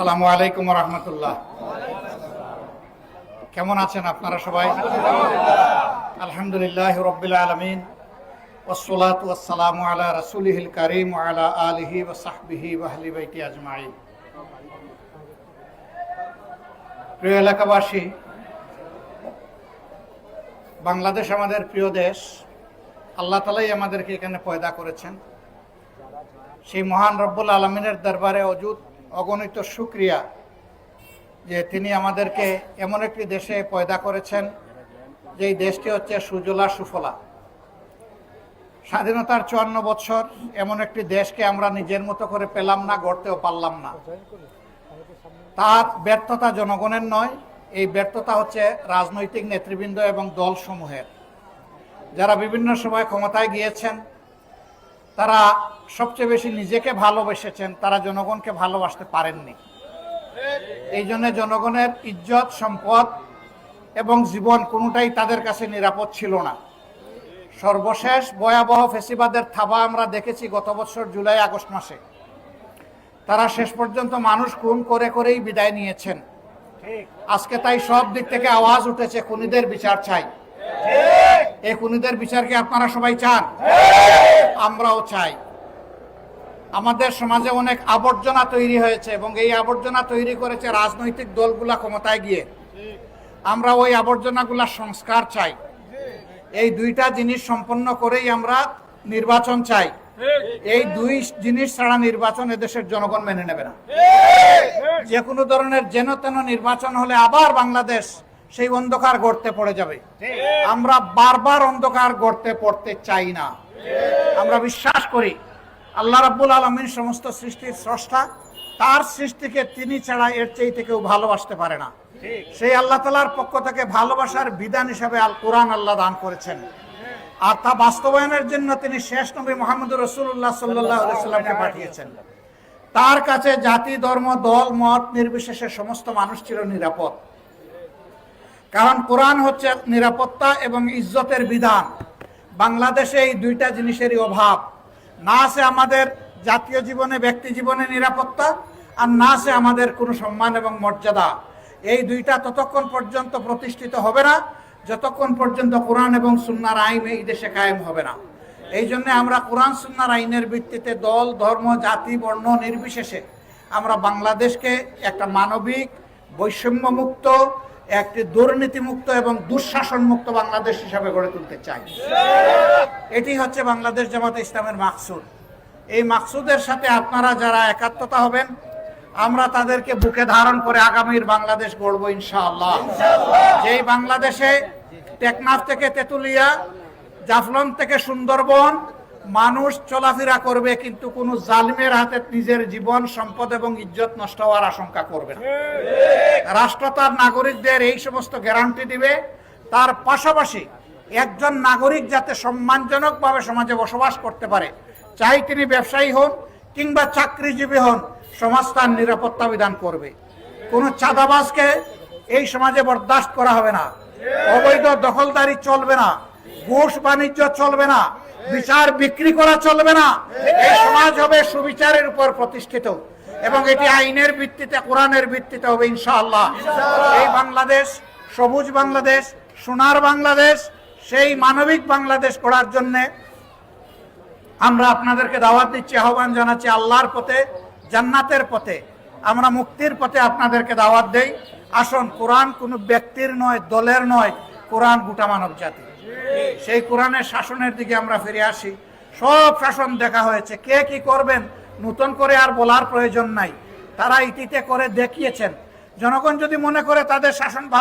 আসসালামু আলাইকুম ওয়া রাহমাতুল্লাহ। কেমন আছেন আপনারা সবাই? আলহামদুলিল্লাহি রাব্বিল আলামিন ওয়াসসালাতু ওয়াসসালামু আলা রাসূলিহিল কারীম ওয়া আলা আলিহি ওয়া সাহবিহি ওয়া আহলি বাইতি আজমাইন। প্রিয় এলাকাবাসী, বাংলাদেশ আমাদের প্রিয় দেশ। আল্লাহ তাআলাই আমাদেরকে এখানে পয়দা করেছেন। সেই মহান রব্বুল আলামিনের দরবারে অগণিত শুকরিয়া যে তিনি আমাদেরকে এমন একটি দেশে পয়দা করেছেন যেই দেশটি হচ্ছে সুজলা সুফলা। স্বাধীনতার 54 বছর এমন একটি দেশকে আমরা নিজের মতো করে পেলাম না, গড়তেও পারলাম না। তার ব্যর্থতা জনগণের নয়, এই ব্যর্থতা হচ্ছে রাজনৈতিক নেতৃবৃন্দ এবং দলসমূহের, যারা বিভিন্ন সময় ক্ষমতায় গিয়েছেন। তারা সবচেয়ে বেশি নিজেকে ভালোবেসেছেন, তারা জনগণকে ভালোবাসতে পারেননি। এই জন্য জনগণের ইজ্জত, সম্পদ এবং জীবন কোনোটাই তাদের কাছে নিরাপদ ছিল না। সর্বশেষ ভয়াবহ ফেসিবাদের থাবা আমরা দেখেছি গত বছর জুলাই আগস্ট মাসে। তারা শেষ পর্যন্ত মানুষ খুন করে করেই বিদায় নিয়েছেন। আজকে তাই সব দিক থেকে আওয়াজ উঠেছে, খুনিদের বিচার চাই। এই খুনিদের বিচার কি আপনারা সবাই চান? আমরাও চাই। আমাদের সমাজে অনেক আবর্জনা তৈরি হয়েছে এবং এই আবর্জনা তৈরি করেছে রাজনৈতিক দলগুলা ক্ষমতায় গিয়ে। আমরা ওই আবর্জনাগুলা সংস্কার চাই। এই দুইটা জিনিস সম্পন্ন করেই আমরা নির্বাচন চাই। এই দুই জিনিস ছাড়া নির্বাচন এদেশের জনগণ মেনে নেবে না। যে কোনো ধরনের যেন তেন নির্বাচন হলে আবার বাংলাদেশ সেই অন্ধকার গর্তে পড়ে যাবে। আমরা বারবার অন্ধকার গর্তে পড়তে চাই না। আমরা বিশ্বাস করি আল্লাহ রাব্বুল আলামিন সমস্ত সৃষ্টির স্রষ্টা। তার সৃষ্টিকে তিনি ছাড়া এর চেয়ে কেউ ভালোবাসতে পারে না। সেই আল্লাহ তাআলার পক্ষ থেকে ভালোবাসার বিধান হিসাবে আল কোরআন আল্লাহ দান করেছেন, আর তা বাস্তবায়নের জন্য তিনি শেষ নবী মুহাম্মদুর রাসূলুল্লাহ সাল্লাল্লাহু আলাইহি সাল্লামকে পাঠিয়েছেন। তার কাছে জাতি, ধর্ম, দল, মত নির্বিশেষে সমস্ত মানুষ ছিল নিরাপদ। কারণ কোরআন হচ্ছে নিরাপত্তা এবং ইজ্জতের বিধান। বাংলাদেশে এই দুইটা জিনিসেরই অভাব। না আছে আমাদের জাতীয় জীবনে, ব্যক্তি জীবনে নিরাপত্তা, আর না আছে আমাদের কোনো সম্মান এবং মর্যাদা। এই দুইটা ততক্ষণ পর্যন্ত প্রতিষ্ঠিত হবে না যতক্ষণ পর্যন্ত কোরআন এবং সুন্নাহর আইন এই দেশে কায়েম হবে না। এই জন্য আমরা কোরআন সুন্নাহর আইনের ভিত্তিতে দল, ধর্ম, জাতি, বর্ণ নির্বিশেষে আমরা বাংলাদেশকে একটা মানবিক, বৈষম্যমুক্ত, একটি দুর্নীতিমুক্ত এবং দুঃশাসনমুক্ত বাংলাদেশ হিসাবে গড়ে তুলতে চাই। এটি হচ্ছে বাংলাদেশ জামাতে ইসলামের মাকসুদ। এই মাকসুদের সাথে আপনারা যারা একাত্মতা হবেন, আমরা তাদেরকে বুকে ধারণ করে আগামীর বাংলাদেশ গড়ব ইনশাআল্লাহ। যেই বাংলাদেশে টেকনাফ থেকে তেতুলিয়া, জাফলং থেকে সুন্দরবন মানুষ চলাফেরা করবে, কিন্তু কোনো জালিমের হাতে নিজের জীবন, সম্পদ এবং ইজ্জত নষ্ট হওয়ার আশঙ্কা করবে না। রাষ্ট্র তার নাগরিকদের এই সমস্ত গ্যারান্টি দিবে। তার পাশাপাশি একজন নাগরিক যাতে সম্মানজনকভাবে সমাজে বসবাস করতে পারে, চাই তিনি ব্যবসায়ী হন কিংবা চাকরিজীবী হন, সমাজ তার নিরাপত্তা বিধান করবে। কোনো চাঁদাবাজকে এই সমাজে বরদাস্ত করা হবে না। অবৈধ দখলদারি চলবে না, ঘুষ বাণিজ্য চলবে না, বিচার বিক্রি করা চলবে না। এই সমাজ হবে সুবিচারের উপর প্রতিষ্ঠিত এবং এটি আইনের ভিত্তিতে, কোরআনের ভিত্তিতে হবে ইনশাআল্লাহ। এই বাংলাদেশ সবুজ বাংলাদেশ, সোনার বাংলাদেশ, সেই মানবিক বাংলাদেশ করার জন্য আমরা আপনাদেরকে দাওয়াত দিচ্ছি, আহ্বান জানাচ্ছি। আল্লাহর পথে, জান্নাতের পথে, আমরা মুক্তির পথে আপনাদেরকে দাওয়াত দেই। আসুন, কোরআন কোনো ব্যক্তির নয়, দলের নয়, কোরআন গোটা মানব জাতি। সেই কোরআনের শাসনের দিকে আমরা ফিরে আসি। সব শাসন দেখা হয়েছে, কে কি করবেন নতুন করে আর বলার প্রয়োজন নাই। তারা ইতিতে করে দেখিয়েছেন। জনগণ যদি মনে করে তাদের শাসন ভালো